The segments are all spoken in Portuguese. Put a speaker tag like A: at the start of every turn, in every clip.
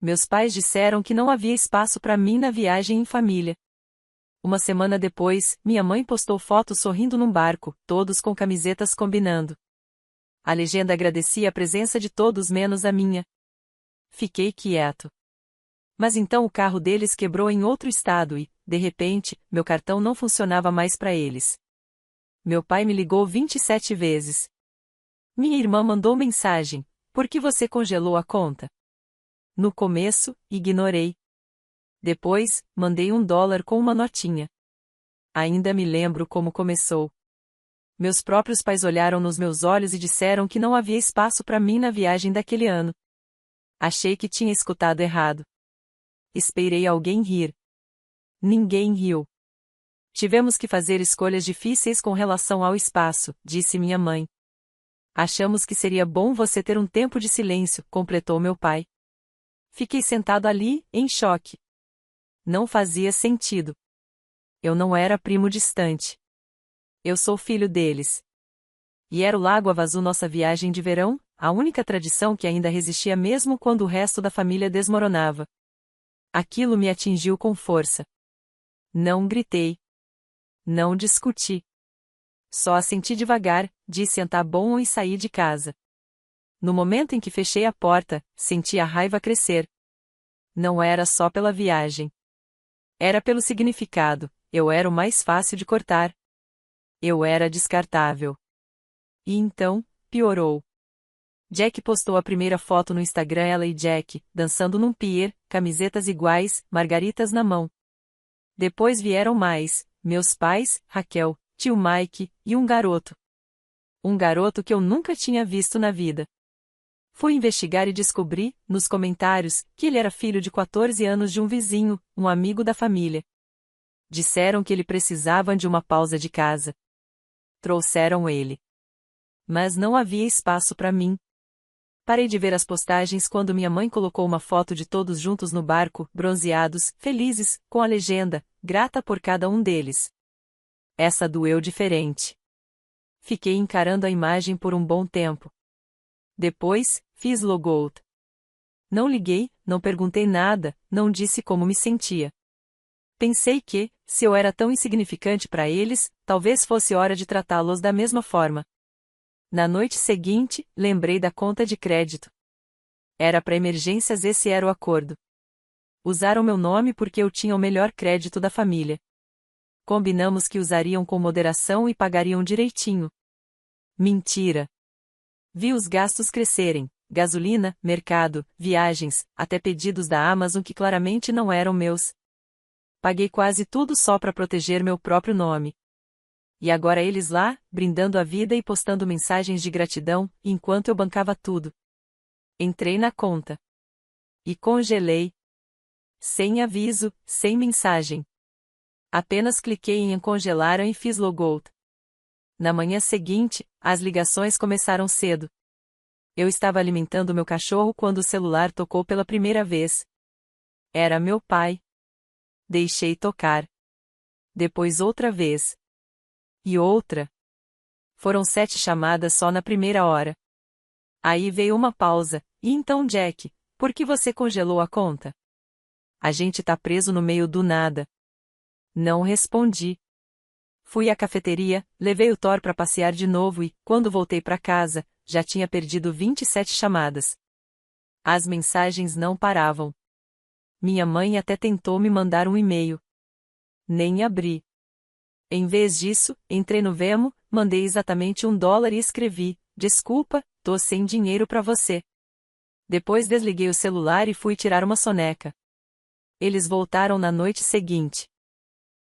A: Meus pais disseram que não havia espaço para mim na viagem em família. Uma semana depois, minha mãe postou fotos sorrindo num barco, todos com camisetas combinando. A legenda agradecia a presença de todos menos a minha. Fiquei quieto. Mas então o carro deles quebrou em outro estado e, de repente, meu cartão não funcionava mais para eles. Meu pai me ligou 27 vezes. Minha irmã mandou mensagem: por que você congelou a conta? No começo, ignorei. Depois, mandei $1 com uma notinha. Ainda me lembro como começou. Meus próprios pais olharam nos meus olhos e disseram que não havia espaço para mim na viagem daquele ano. Achei que tinha escutado errado. Esperei alguém rir. Ninguém riu. Tivemos que fazer escolhas difíceis com relação ao espaço, disse minha mãe. Achamos que seria bom você ter um tempo de silêncio, completou meu pai. Fiquei sentado ali, em choque. Não fazia sentido. Eu não era primo distante. Eu sou filho deles. E era o Lago Havasu nossa viagem de verão, a única tradição que ainda resistia mesmo quando o resto da família desmoronava. Aquilo me atingiu com força. Não gritei. Não discuti. Só assenti devagar, disse tá bom e saí de casa. No momento em que fechei a porta, senti a raiva crescer. Não era só pela viagem. Era pelo significado, eu era o mais fácil de cortar. Eu era descartável. E então, piorou. Jack postou a primeira foto no Instagram, ela e Jack, dançando num pier, camisetas iguais, margaritas na mão. Depois vieram mais, meus pais, Raquel, tio Mike, e um garoto. Um garoto que eu nunca tinha visto na vida. Fui investigar e descobri, nos comentários, que ele era filho de 14 anos de um vizinho, um amigo da família. Disseram que ele precisava de uma pausa de casa. Trouxeram ele. Mas não havia espaço para mim. Parei de ver as postagens quando minha mãe colocou uma foto de todos juntos no barco, bronzeados, felizes, com a legenda, grata por cada um deles. Essa doeu diferente. Fiquei encarando a imagem por um bom tempo. Depois, fiz logout. Não liguei, não perguntei nada, não disse como me sentia. Pensei que, se eu era tão insignificante para eles, talvez fosse hora de tratá-los da mesma forma. Na noite seguinte, lembrei da conta de crédito. Era para emergências, esse era o acordo. Usaram meu nome porque eu tinha o melhor crédito da família. Combinamos que usariam com moderação e pagariam direitinho. Mentira. Vi os gastos crescerem, gasolina, mercado, viagens, até pedidos da Amazon que claramente não eram meus. Paguei quase tudo só para proteger meu próprio nome. E agora eles lá, brindando a vida e postando mensagens de gratidão, enquanto eu bancava tudo. Entrei na conta. E congelei. Sem aviso, sem mensagem. Apenas cliquei em congelaram e fiz logout. Na manhã seguinte, as ligações começaram cedo. Eu estava alimentando meu cachorro quando o celular tocou pela primeira vez. Era meu pai. Deixei tocar. Depois outra vez. E outra. Foram 7 chamadas só na primeira hora. Aí veio uma pausa, e então Jack, por que você congelou a conta? A gente tá preso no meio do nada. Não respondi. Fui à cafeteria, levei o Thor para passear de novo e, quando voltei para casa, já tinha perdido 27 chamadas. As mensagens não paravam. Minha mãe até tentou me mandar um e-mail. Nem abri. Em vez disso, entrei no Venmo, mandei exatamente $1 e escrevi: desculpa, tô sem dinheiro para você. Depois desliguei o celular e fui tirar uma soneca. Eles voltaram na noite seguinte.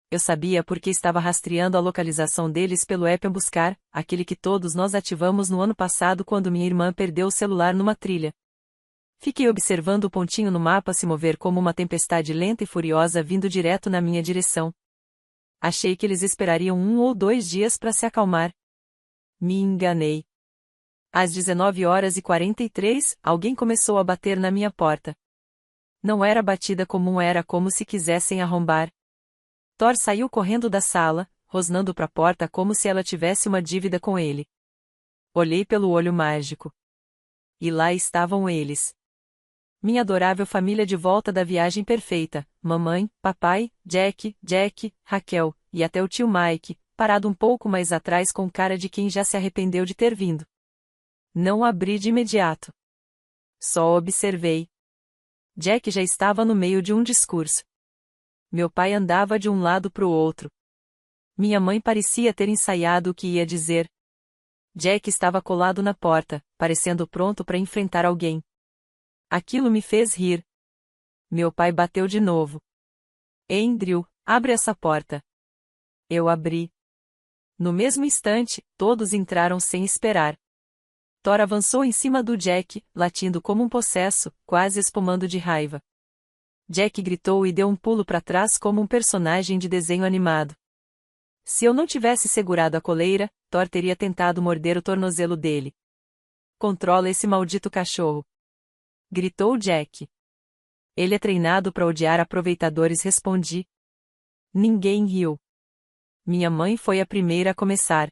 A: Eu sabia porque estava rastreando a localização deles pelo app Buscar, aquele que todos nós ativamos no ano passado quando minha irmã perdeu o celular numa trilha. Fiquei observando o pontinho no mapa se mover como uma tempestade lenta e furiosa vindo direto na minha direção. Achei que eles esperariam 1 ou 2 dias para se acalmar. Me enganei. Às 19h43, alguém começou a bater na minha porta. Não era batida comum, era como se quisessem arrombar. Thor saiu correndo da sala, rosnando para a porta como se ela tivesse uma dívida com ele. Olhei pelo olho mágico. E lá estavam eles. minha adorável família de volta da viagem perfeita, mamãe, papai, Jack, Raquel, e até o tio Mike, parado um pouco mais atrás com cara de quem já se arrependeu de ter vindo. Não abri de imediato. Só observei. Jack já estava no meio de um discurso. Meu pai andava de um lado para o outro. Minha mãe parecia ter ensaiado o que ia dizer. Jack estava colado na porta, parecendo pronto para enfrentar alguém. Aquilo me fez rir. Meu pai bateu de novo. Andrew, abre essa porta. Eu abri. No mesmo instante, todos entraram sem esperar. Thor avançou em cima do Jack, latindo como um possesso, quase espumando de raiva. Jack gritou e deu um pulo para trás como um personagem de desenho animado. Se eu não tivesse segurado a coleira, Thor teria tentado morder o tornozelo dele. Controla esse maldito cachorro! Gritou Jack. Ele é treinado para odiar aproveitadores, respondi. Ninguém riu. Minha mãe foi a primeira a começar.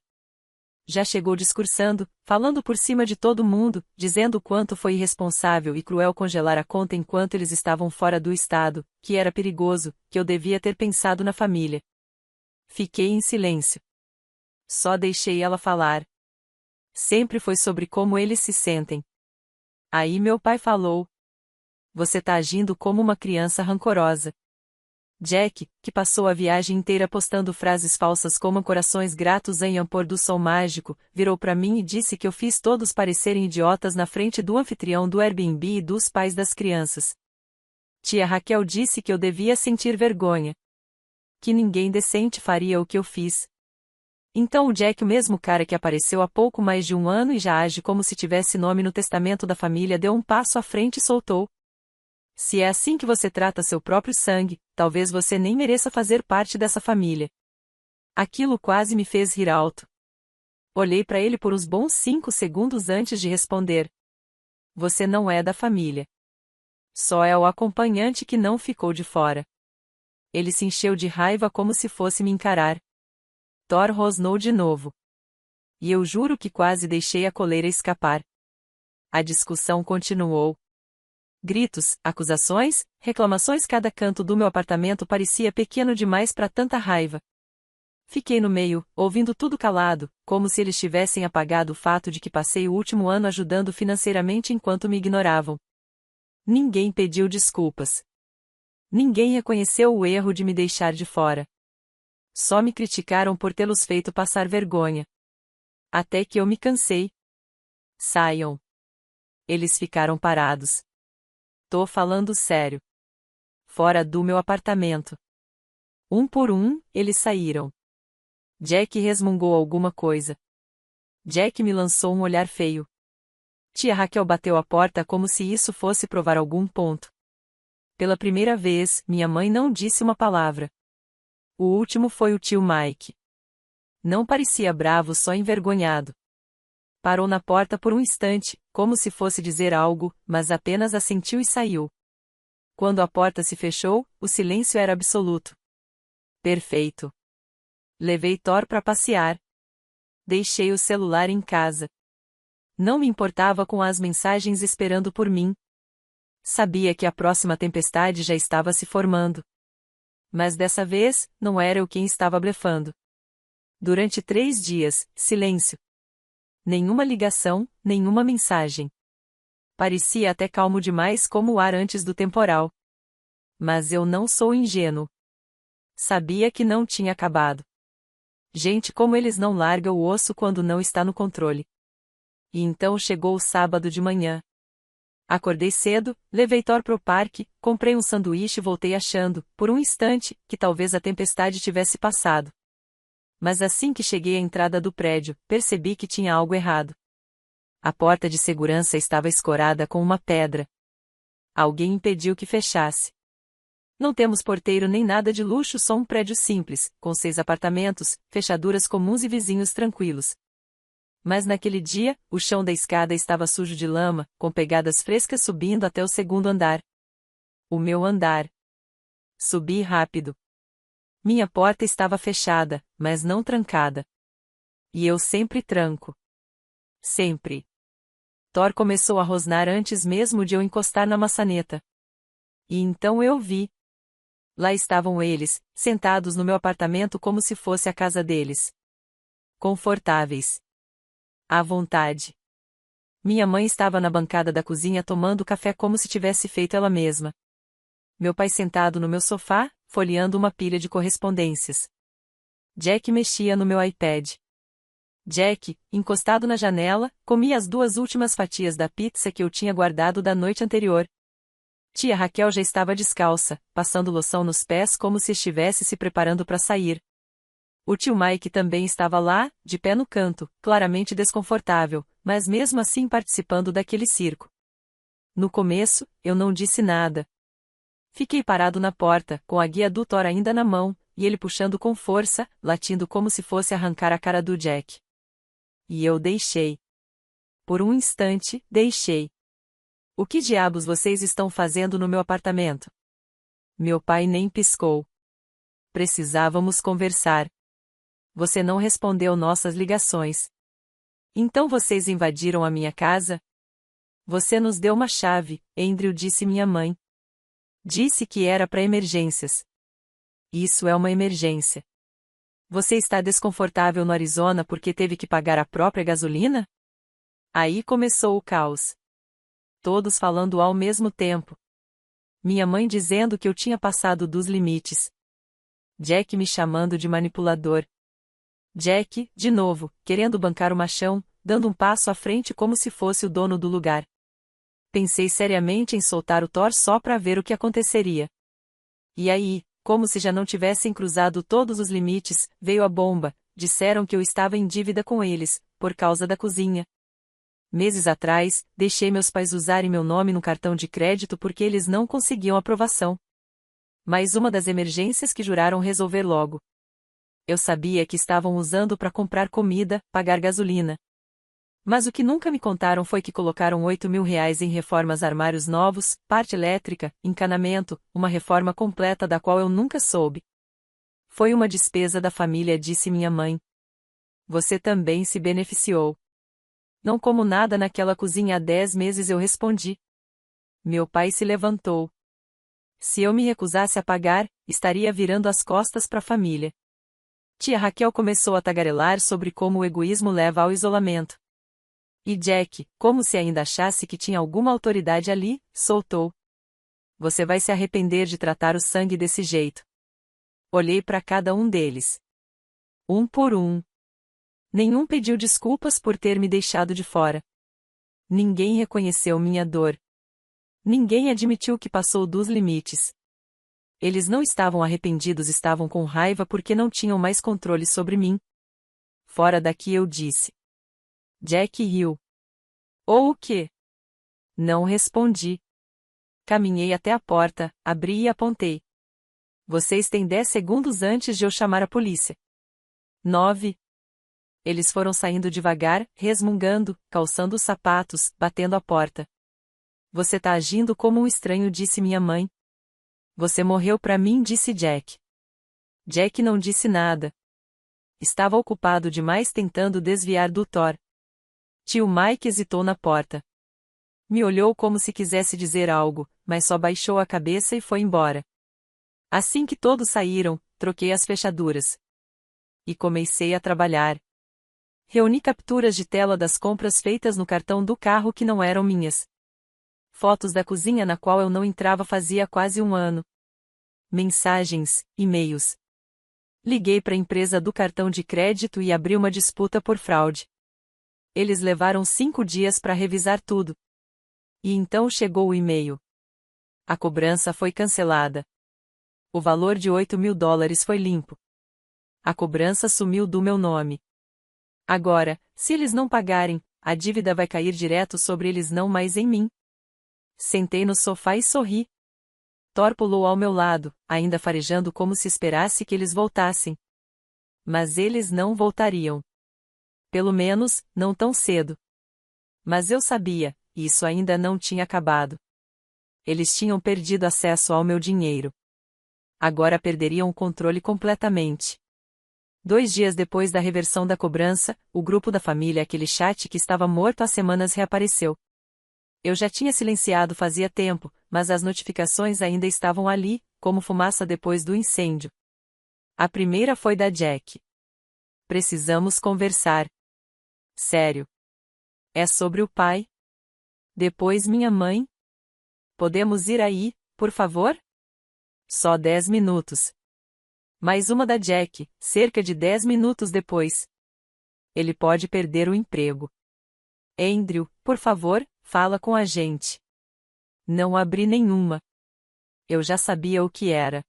A: Já chegou discursando, falando por cima de todo mundo, dizendo o quanto foi irresponsável e cruel congelar a conta enquanto eles estavam fora do estado, que era perigoso, que eu devia ter pensado na família. Fiquei em silêncio. Só deixei ela falar. Sempre foi sobre como eles se sentem. Aí meu pai falou. Você tá agindo como uma criança rancorosa. Jack, que passou a viagem inteira postando frases falsas como corações gratos em Ampor do Sol Mágico, virou para mim e disse que eu fiz todos parecerem idiotas na frente do anfitrião do Airbnb e dos pais das crianças. Tia Raquel disse que eu devia sentir vergonha. Que ninguém decente faria o que eu fiz. Então o Jack, o mesmo cara que apareceu há pouco mais de um ano e já age como se tivesse nome no testamento da família, deu um passo à frente e soltou. Se é assim que você trata seu próprio sangue, talvez você nem mereça fazer parte dessa família. Aquilo quase me fez rir alto. Olhei para ele por uns bons 5 segundos antes de responder. Você não é da família. Só é o acompanhante que não ficou de fora. Ele se encheu de raiva como se fosse me encarar. Thor rosnou de novo. E eu juro que quase deixei a coleira escapar. A discussão continuou. Gritos, acusações, reclamações, cada canto do meu apartamento parecia pequeno demais para tanta raiva. Fiquei no meio, ouvindo tudo calado, como se eles tivessem apagado o fato de que passei o último ano ajudando financeiramente enquanto me ignoravam. Ninguém pediu desculpas. Ninguém reconheceu o erro de me deixar de fora. Só me criticaram por tê-los feito passar vergonha. Até que eu me cansei. Saiam. Eles ficaram parados. Tô falando sério. Fora do meu apartamento. Um por um, eles saíram. Jack resmungou alguma coisa. Jack me lançou um olhar feio. Tia Raquel bateu a porta como se isso fosse provar algum ponto. Pela primeira vez, minha mãe não disse uma palavra. O último foi o tio Mike. Não parecia bravo, só envergonhado. Parou na porta por um instante, como se fosse dizer algo, mas apenas assentiu e saiu. Quando a porta se fechou, o silêncio era absoluto. Perfeito. Levei Thor para passear. Deixei o celular em casa. Não me importava com as mensagens esperando por mim. Sabia que a próxima tempestade já estava se formando. Mas dessa vez, não era eu quem estava blefando. Durante 3 dias, silêncio. Nenhuma ligação, nenhuma mensagem. Parecia até calmo demais como o ar antes do temporal. Mas eu não sou ingênuo. Sabia que não tinha acabado. Gente como eles não larga o osso quando não está no controle. E então chegou o sábado de manhã. Acordei cedo, levei Thor pro parque, comprei um sanduíche e voltei achando, por um instante, que talvez a tempestade tivesse passado. Mas assim que cheguei à entrada do prédio, percebi que tinha algo errado. A porta de segurança estava escorada com uma pedra. Alguém impediu que fechasse. Não temos porteiro nem nada de luxo, só um prédio simples, com 6 apartamentos, fechaduras comuns e vizinhos tranquilos. Mas naquele dia, o chão da escada estava sujo de lama, com pegadas frescas subindo até o 2º andar. O meu andar. Subi rápido. Minha porta estava fechada, mas não trancada. E eu sempre tranco. Sempre. Thor começou a rosnar antes mesmo de eu encostar na maçaneta. E então eu vi. Lá estavam eles, sentados no meu apartamento como se fosse a casa deles. Confortáveis. À vontade. Minha mãe estava na bancada da cozinha tomando café como se tivesse feito ela mesma. Meu pai sentado no meu sofá, folheando uma pilha de correspondências. Jack mexia no meu iPad. Jack, encostado na janela, comia as 2 últimas fatias da pizza que eu tinha guardado da noite anterior. Tia Raquel já estava descalça, passando loção nos pés como se estivesse se preparando para sair. O tio Mike também estava lá, de pé no canto, claramente desconfortável, mas mesmo assim participando daquele circo. No começo, eu não disse nada. Fiquei parado na porta, com a guia do Thor ainda na mão, e ele puxando com força, latindo como se fosse arrancar a cara do Jack. E eu deixei. Por um instante, deixei. O que diabos vocês estão fazendo no meu apartamento? Meu pai nem piscou. Precisávamos conversar. Você não respondeu nossas ligações. Então vocês invadiram a minha casa? Você nos deu uma chave, Andrew, disse minha mãe. Disse que era para emergências. Isso é uma emergência. Você está desconfortável no Arizona porque teve que pagar a própria gasolina? Aí começou o caos. Todos falando ao mesmo tempo. Minha mãe dizendo que eu tinha passado dos limites. Jack me chamando de manipulador. Jack, de novo, querendo bancar o machão, dando um passo à frente como se fosse o dono do lugar. Pensei seriamente em soltar o Thor só para ver o que aconteceria. E aí, como se já não tivessem cruzado todos os limites, veio a bomba. Disseram que eu estava em dívida com eles, por causa da cozinha. Meses atrás, deixei meus pais usarem meu nome no cartão de crédito porque eles não conseguiam aprovação. Mais uma das emergências que juraram resolver logo. Eu sabia que estavam usando para comprar comida, pagar gasolina. Mas o que nunca me contaram foi que colocaram R$ 8.000 em reformas, armários novos, parte elétrica, encanamento, uma reforma completa da qual eu nunca soube. Foi uma despesa da família, disse minha mãe. Você também se beneficiou. Não como nada naquela cozinha há 10 meses, eu respondi. Meu pai se levantou. Se eu me recusasse a pagar, estaria virando as costas para a família. Tia Raquel começou a tagarelar sobre como o egoísmo leva ao isolamento. E Jack, como se ainda achasse que tinha alguma autoridade ali, soltou. Você vai se arrepender de tratar o sangue desse jeito. Olhei para cada um deles. Um por um. Nenhum pediu desculpas por ter me deixado de fora. Ninguém reconheceu minha dor. Ninguém admitiu que passou dos limites. Eles não estavam arrependidos, estavam com raiva porque não tinham mais controle sobre mim. Fora daqui, eu disse. Jack riu. Ou o quê? Não respondi. Caminhei até a porta, abri e apontei. Vocês têm 10 segundos antes de eu chamar a polícia. 9. Eles foram saindo devagar, resmungando, calçando os sapatos, batendo a porta. Você tá agindo como um estranho, disse minha mãe. Você morreu pra mim, disse Jack. Jack não disse nada. Estava ocupado demais tentando desviar do Thor. Tio Mike hesitou na porta. Me olhou como se quisesse dizer algo, mas só baixou a cabeça e foi embora. Assim que todos saíram, troquei as fechaduras. E comecei a trabalhar. Reuni capturas de tela das compras feitas no cartão do carro que não eram minhas. Fotos da cozinha na qual eu não entrava fazia quase um ano. Mensagens, e-mails. Liguei para a empresa do cartão de crédito e abri uma disputa por fraude. Eles levaram 5 dias para revisar tudo. E então chegou o e-mail. A cobrança foi cancelada. O valor de $8.000 foi limpo. A cobrança sumiu do meu nome. Agora, se eles não pagarem, a dívida vai cair direto sobre eles, não mais em mim. Sentei no sofá e sorri. Thor pulou ao meu lado, ainda farejando como se esperasse que eles voltassem. Mas eles não voltariam. Pelo menos, não tão cedo. Mas eu sabia, isso ainda não tinha acabado. Eles tinham perdido acesso ao meu dinheiro. Agora perderiam o controle completamente. 2 dias depois da reversão da cobrança, o grupo da família, aquele chat que estava morto há semanas, reapareceu. Eu já tinha silenciado fazia tempo, mas as notificações ainda estavam ali, como fumaça depois do incêndio. A primeira foi da Jack. Precisamos conversar. Sério. É sobre o pai? Depois minha mãe? Podemos ir aí, por favor? Só 10 minutos. Mais uma da Jack, cerca de 10 minutos depois. Ele pode perder o emprego. Andrew, por favor, fala com a gente. Não abri nenhuma. Eu já sabia o que era.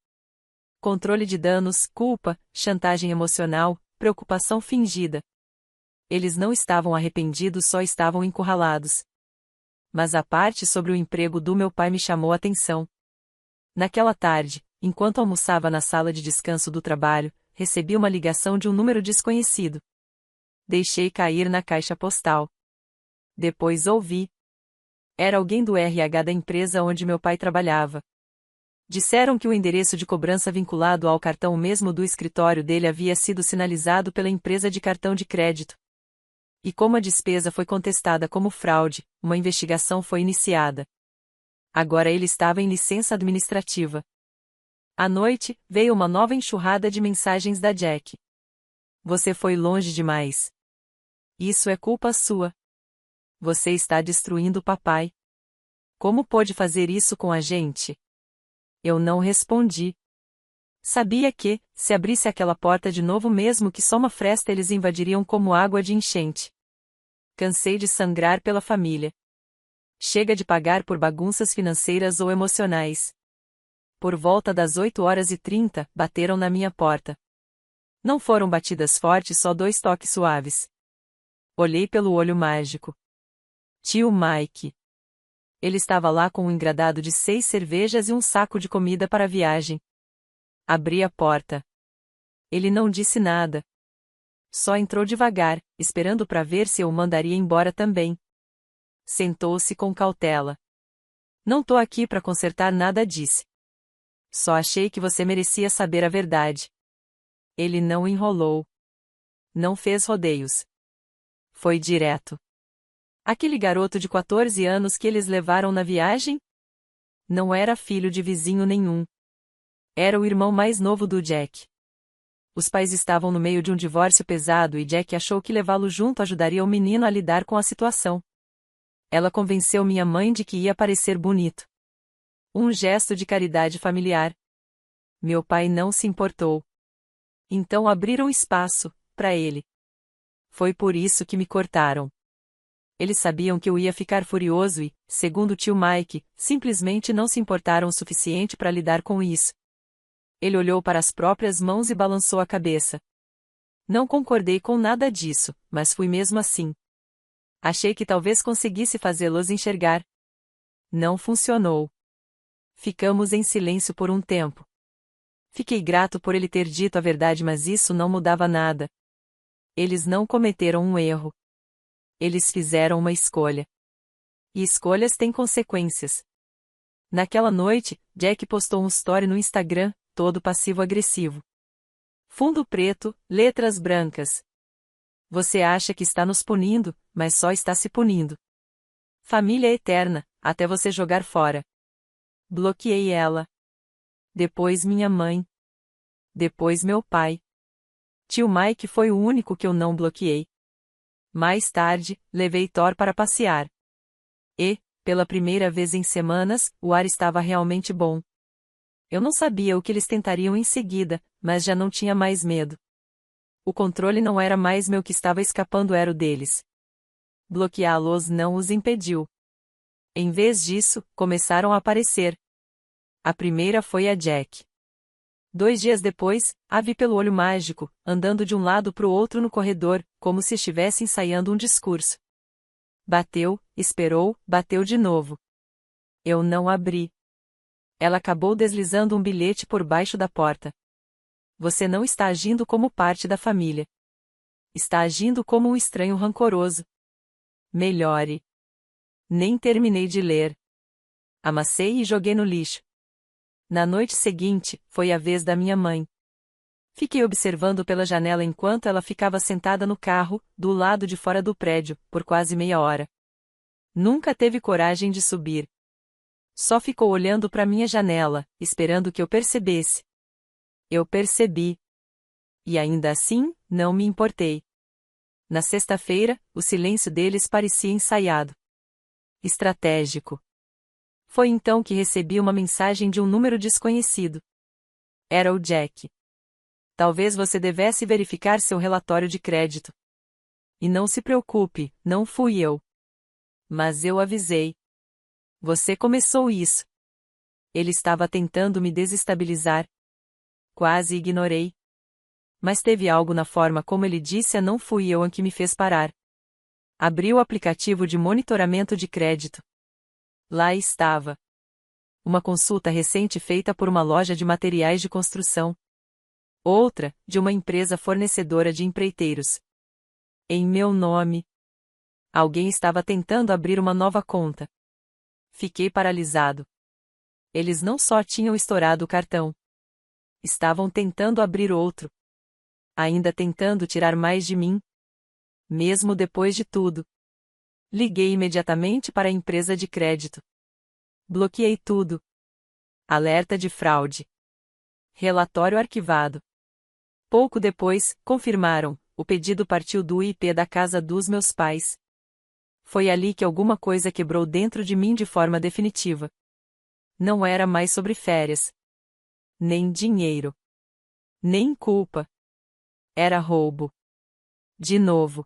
A: Controle de danos, culpa, chantagem emocional, preocupação fingida. Eles não estavam arrependidos, só estavam encurralados. Mas a parte sobre o emprego do meu pai me chamou a atenção. Naquela tarde, enquanto almoçava na sala de descanso do trabalho, recebi uma ligação de um número desconhecido. Deixei cair na caixa postal. Depois ouvi. Era alguém do RH da empresa onde meu pai trabalhava. Disseram que o endereço de cobrança vinculado ao cartão mesmo do escritório dele havia sido sinalizado pela empresa de cartão de crédito. E como a despesa foi contestada como fraude, uma investigação foi iniciada. Agora ele estava em licença administrativa. À noite, veio uma nova enxurrada de mensagens da Jack. Você foi longe demais. Isso é culpa sua. Você está destruindo o papai. Como pôde fazer isso com a gente? Eu não respondi. Sabia que, se abrisse aquela porta de novo mesmo que só uma fresta eles invadiriam como água de enchente. Cansei de sangrar pela família. Chega de pagar por bagunças financeiras ou emocionais. Por volta das 8h30, bateram na minha porta. Não foram batidas fortes, só 2 toques suaves. Olhei pelo olho mágico. Tio Mike. Ele estava lá com um engradado de 6 cervejas e um saco de comida para a viagem. Abri a porta. Ele não disse nada. Só entrou devagar, esperando para ver se eu o mandaria embora também. Sentou-se com cautela. Não tô aqui para consertar nada, disse. Só achei que você merecia saber a verdade. Ele não enrolou. Não fez rodeios. Foi direto. Aquele garoto de 14 anos que eles levaram na viagem? Não era filho de vizinho nenhum. Era o irmão mais novo do Jack. Os pais estavam no meio de um divórcio pesado e Jack achou que levá-lo junto ajudaria o menino a lidar com a situação. Ela convenceu minha mãe de que ia parecer bonito. Um gesto de caridade familiar. Meu pai não se importou. Então abriram espaço para ele. Foi por isso que me cortaram. Eles sabiam que eu ia ficar furioso e, segundo o tio Mike, simplesmente não se importaram o suficiente para lidar com isso. Ele olhou para as próprias mãos e balançou a cabeça. Não concordei com nada disso, mas fui mesmo assim. Achei que talvez conseguisse fazê-los enxergar. Não funcionou. Ficamos em silêncio por um tempo. Fiquei grato por ele ter dito a verdade, mas isso não mudava nada. Eles não cometeram um erro. Eles fizeram uma escolha. E escolhas têm consequências. Naquela noite, Jack postou um story no Instagram, todo passivo-agressivo. Fundo preto, letras brancas. Você acha que está nos punindo, mas só está se punindo. Família eterna, até você jogar fora. Bloqueei ela. Depois minha mãe. Depois meu pai. Tio Mike foi o único que eu não bloqueei. Mais tarde, levei Thor para passear. E, pela primeira vez em semanas, o ar estava realmente bom. Eu não sabia o que eles tentariam em seguida, mas já não tinha mais medo. O controle não era mais meu, que estava escapando era o deles. Bloqueá-los não os impediu. Em vez disso, começaram a aparecer. A primeira foi a Jack. 2 dias depois, a vi pelo olho mágico, andando de um lado para o outro no corredor, como se estivesse ensaiando um discurso. Bateu, esperou, bateu de novo. Eu não abri. Ela acabou deslizando um bilhete por baixo da porta. Você não está agindo como parte da família. Está agindo como um estranho rancoroso. Melhore. Nem terminei de ler. Amassei e joguei no lixo. Na noite seguinte, foi a vez da minha mãe. Fiquei observando pela janela enquanto ela ficava sentada no carro, do lado de fora do prédio, por quase meia hora. Nunca teve coragem de subir. Só ficou olhando para minha janela, esperando que eu percebesse. Eu percebi. E ainda assim, não me importei. Na sexta-feira, o silêncio deles parecia ensaiado. Estratégico. Foi então que recebi uma mensagem de um número desconhecido. Era o Jack. Talvez você devesse verificar seu relatório de crédito. E não se preocupe, não fui eu. Mas eu avisei. Você começou isso. Ele estava tentando me desestabilizar. Quase ignorei. Mas teve algo na forma como ele disse não fui eu que me fez parar. Abri o aplicativo de monitoramento de crédito. Lá estava. Uma consulta recente feita por uma loja de materiais de construção. Outra, de uma empresa fornecedora de empreiteiros. Em meu nome. Alguém estava tentando abrir uma nova conta. Fiquei paralisado. Eles não só tinham estourado o cartão. Estavam tentando abrir outro. Ainda tentando tirar mais de mim. Mesmo depois de tudo. Liguei imediatamente para a empresa de crédito. Bloqueei tudo. Alerta de fraude. Relatório arquivado. Pouco depois, confirmaram, o pedido partiu do IP da casa dos meus pais. Foi ali que alguma coisa quebrou dentro de mim de forma definitiva. Não era mais sobre férias. Nem dinheiro. Nem culpa. Era roubo. De novo.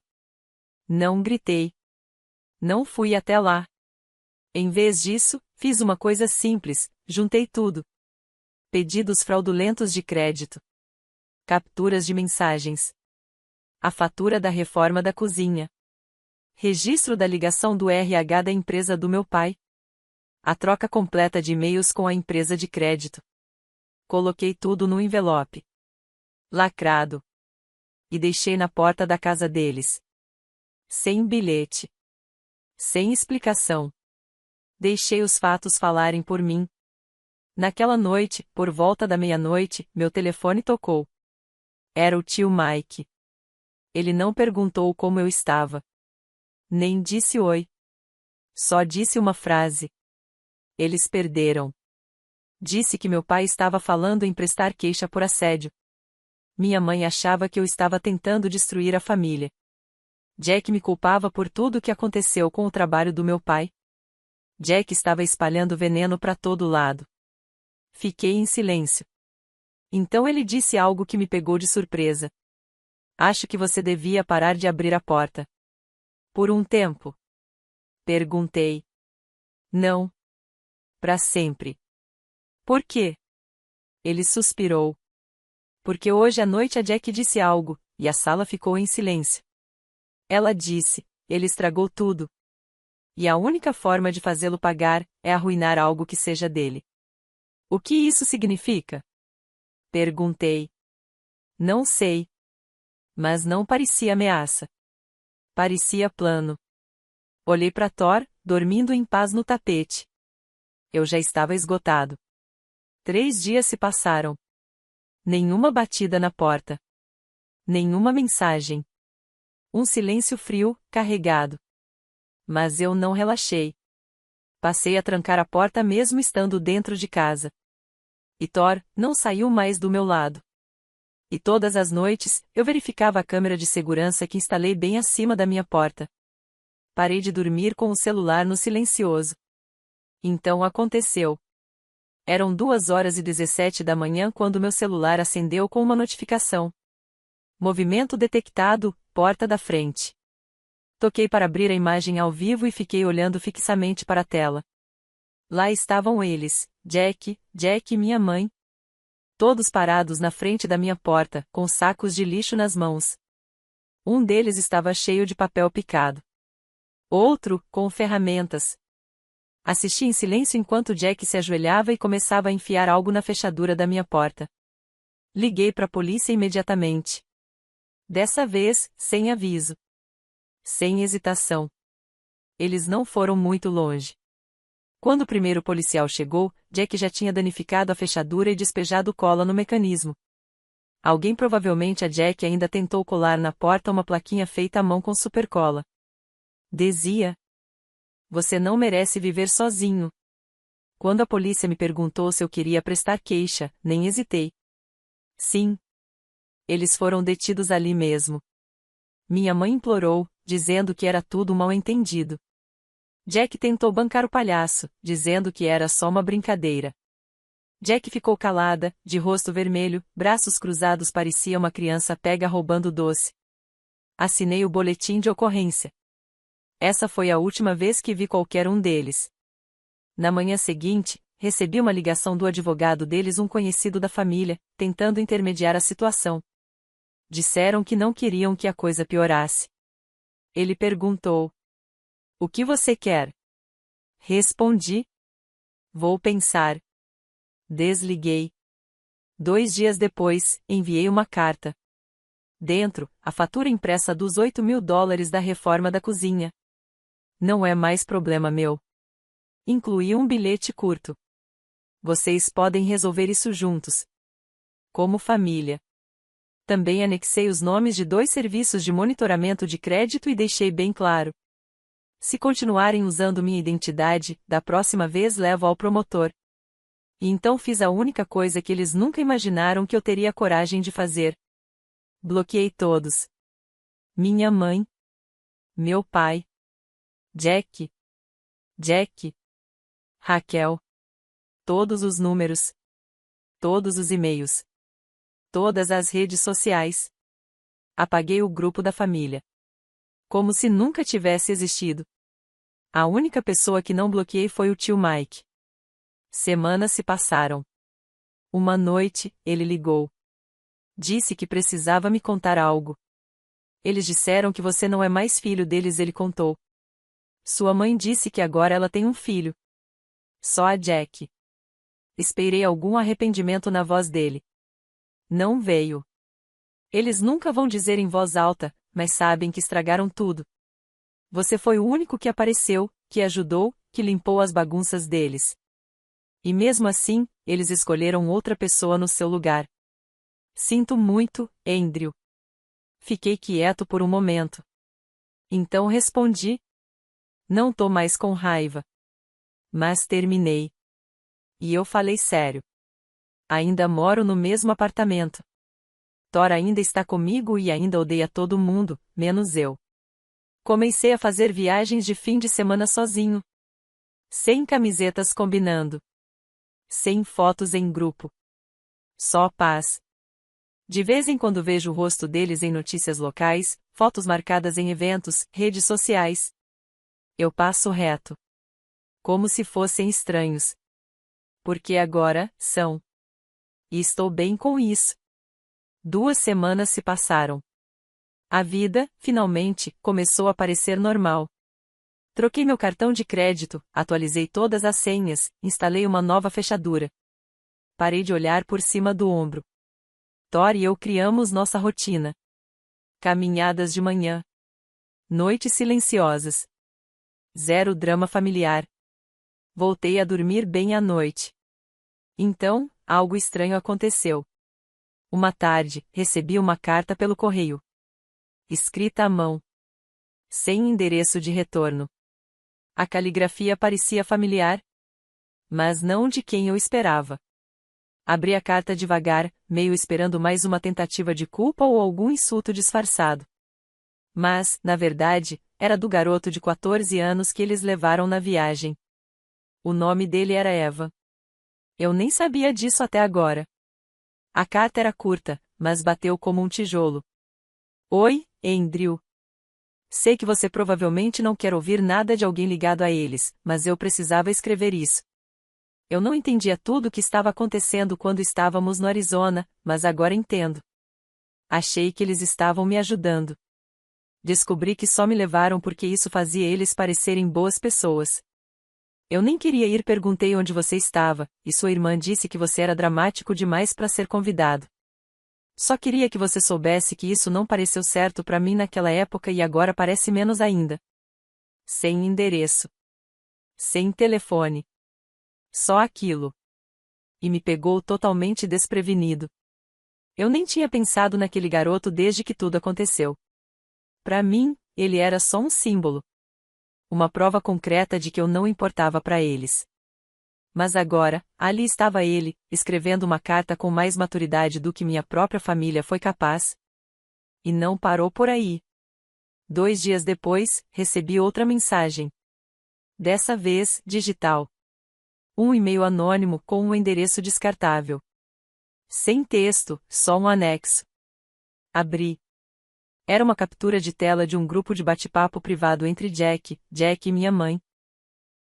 A: Não gritei. Não fui até lá. Em vez disso, fiz uma coisa simples, juntei tudo. Pedidos fraudulentos de crédito. Capturas de mensagens. A fatura da reforma da cozinha. Registro da ligação do RH da empresa do meu pai. A troca completa de e-mails com a empresa de crédito. Coloquei tudo no envelope. Lacrado. E deixei na porta da casa deles. Sem bilhete. Sem explicação. Deixei os fatos falarem por mim. Naquela noite, por volta da meia-noite, meu telefone tocou. Era o tio Mike. Ele não perguntou como eu estava. Nem disse oi. Só disse uma frase. Eles perderam. Disse que meu pai estava falando em prestar queixa por assédio. Minha mãe achava que eu estava tentando destruir a família. Jack me culpava por tudo o que aconteceu com o trabalho do meu pai. Jack estava espalhando veneno para todo lado. Fiquei em silêncio. Então ele disse algo que me pegou de surpresa. Acho que você devia parar de abrir a porta. Por um tempo. Perguntei. Não. Para sempre. Por quê? Ele suspirou. Porque hoje à noite a Jack disse algo, e a sala ficou em silêncio. Ela disse, ele estragou tudo. E a única forma de fazê-lo pagar, é arruinar algo que seja dele. O que isso significa? Perguntei. Não sei. Mas não parecia ameaça. Parecia plano. Olhei para Thor, dormindo em paz no tapete. Eu já estava esgotado. 3 dias se passaram. Nenhuma batida na porta. Nenhuma mensagem. Um silêncio frio, carregado. Mas eu não relaxei. Passei a trancar a porta mesmo estando dentro de casa. E Thor não saiu mais do meu lado. E todas as noites, eu verificava a câmera de segurança que instalei bem acima da minha porta. Parei de dormir com o celular no silencioso. Então aconteceu. Eram 2h17 da manhã quando meu celular acendeu com uma notificação. Movimento detectado, porta da frente. Toquei para abrir a imagem ao vivo e fiquei olhando fixamente para a tela. Lá estavam eles, Jack e minha mãe. Todos parados na frente da minha porta, com sacos de lixo nas mãos. Um deles estava cheio de papel picado. Outro, com ferramentas. Assisti em silêncio enquanto Jack se ajoelhava e começava a enfiar algo na fechadura da minha porta. Liguei para a polícia imediatamente. Dessa vez, sem aviso. Sem hesitação. Eles não foram muito longe. Quando o primeiro policial chegou, Jack já tinha danificado a fechadura e despejado cola no mecanismo. Alguém provavelmente a Jack ainda tentou colar na porta uma plaquinha feita à mão com supercola. Dizia: Você não merece viver sozinho. Quando a polícia me perguntou se eu queria prestar queixa, nem hesitei. Sim. Eles foram detidos ali mesmo. Minha mãe implorou, dizendo que era tudo um mal-entendido. Jack tentou bancar o palhaço, dizendo que era só uma brincadeira. Jack ficou calada, de rosto vermelho, braços cruzados, parecia uma criança pega roubando doce. Assinei o boletim de ocorrência. Essa foi a última vez que vi qualquer um deles. Na manhã seguinte, recebi uma ligação do advogado deles, um conhecido da família, tentando intermediar a situação. Disseram que não queriam que a coisa piorasse. Ele perguntou: "O que você quer?" Respondi: "Vou pensar." Desliguei. 2 dias depois, enviei uma carta. Dentro, a fatura impressa dos $8.000 da reforma da cozinha. Não é mais problema meu. Incluí um bilhete curto. Vocês podem resolver isso juntos. Como família. Também anexei os nomes de 2 serviços de monitoramento de crédito e deixei bem claro: se continuarem usando minha identidade, da próxima vez levo ao promotor. E então fiz a única coisa que eles nunca imaginaram que eu teria coragem de fazer. Bloqueei todos. Minha mãe. Meu pai. Jack. Raquel. Todos os números. Todos os e-mails. Todas as redes sociais. Apaguei o grupo da família. Como se nunca tivesse existido. A única pessoa que não bloqueei foi o tio Mike. Semanas se passaram. Uma noite, ele ligou. Disse que precisava me contar algo. Eles disseram que você não é mais filho deles, ele contou. Sua mãe disse que agora ela tem um filho. Só a Jack. Esperei algum arrependimento na voz dele. Não veio. Eles nunca vão dizer em voz alta, mas sabem que estragaram tudo. Você foi o único que apareceu, que ajudou, que limpou as bagunças deles. E mesmo assim, eles escolheram outra pessoa no seu lugar. Sinto muito, Andrew. Fiquei quieto por um momento. Então respondi: não tô mais com raiva. Mas terminei. E eu falei sério. Ainda moro no mesmo apartamento. Thor ainda está comigo e ainda odeia todo mundo, menos eu. Comecei a fazer viagens de fim de semana sozinho. Sem camisetas combinando. Sem fotos em grupo. Só paz. De vez em quando vejo o rosto deles em notícias locais, fotos marcadas em eventos, redes sociais. Eu passo reto. Como se fossem estranhos. Porque agora, são. E estou bem com isso. 2 semanas se passaram. A vida, finalmente, começou a parecer normal. Troquei meu cartão de crédito, atualizei todas as senhas, instalei uma nova fechadura. Parei de olhar por cima do ombro. Thor e eu criamos nossa rotina. Caminhadas de manhã. Noites silenciosas. 0 drama familiar. Voltei a dormir bem à noite. Então, algo estranho aconteceu. Uma tarde, recebi uma carta pelo correio. Escrita à mão. Sem endereço de retorno. A caligrafia parecia familiar. Mas não de quem eu esperava. Abri a carta devagar, meio esperando mais uma tentativa de culpa ou algum insulto disfarçado. Mas, na verdade, era do garoto de 14 anos que eles levaram na viagem. O nome dele era Evan. Eu nem sabia disso até agora. A carta era curta, mas bateu como um tijolo. Oi, Andrew. Sei que você provavelmente não quer ouvir nada de alguém ligado a eles, mas eu precisava escrever isso. Eu não entendia tudo o que estava acontecendo quando estávamos no Arizona, mas agora entendo. Achei que eles estavam me ajudando. Descobri que só me levaram porque isso fazia eles parecerem boas pessoas. Eu nem queria ir, perguntei onde você estava, e sua irmã disse que você era dramático demais para ser convidado. Só queria que você soubesse que isso não pareceu certo para mim naquela época e agora parece menos ainda. Sem endereço. Sem telefone. Só aquilo. E me pegou totalmente desprevenido. Eu nem tinha pensado naquele garoto desde que tudo aconteceu. Para mim, ele era só um símbolo. Uma prova concreta de que eu não importava para eles. Mas agora, ali estava ele, escrevendo uma carta com mais maturidade do que minha própria família foi capaz. E não parou por aí. 2 dias depois, recebi outra mensagem. Dessa vez, digital. Um e-mail anônimo com um endereço descartável. Sem texto, só um anexo. Abri. Era uma captura de tela de um grupo de bate-papo privado entre Jack e minha mãe.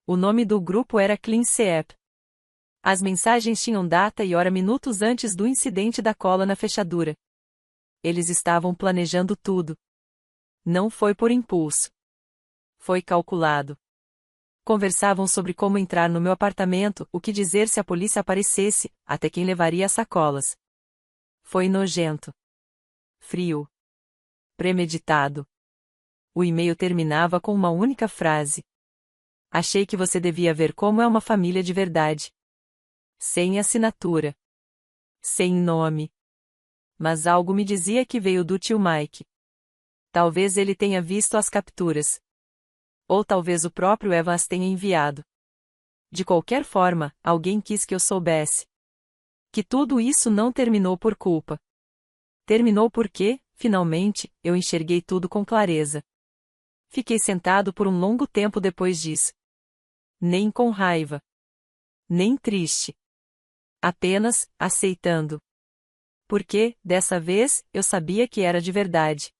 A: O nome do grupo era Clean Seep. As mensagens tinham data e hora minutos antes do incidente da cola na fechadura. Eles estavam planejando tudo. Não foi por impulso. Foi calculado. Conversavam sobre como entrar no meu apartamento, o que dizer se a polícia aparecesse, até quem levaria as sacolas. Foi nojento. Frio. Premeditado. O e-mail terminava com uma única frase. Achei que você devia ver como é uma família de verdade. Sem assinatura. Sem nome. Mas algo me dizia que veio do tio Mike. Talvez ele tenha visto as capturas. Ou talvez o próprio Evan as tenha enviado. De qualquer forma, alguém quis que eu soubesse. Que tudo isso não terminou por culpa. Terminou porque, finalmente, eu enxerguei tudo com clareza. Fiquei sentado por um longo tempo depois disso. Nem com raiva. Nem triste. Apenas, aceitando. Porque, dessa vez, eu sabia que era de verdade.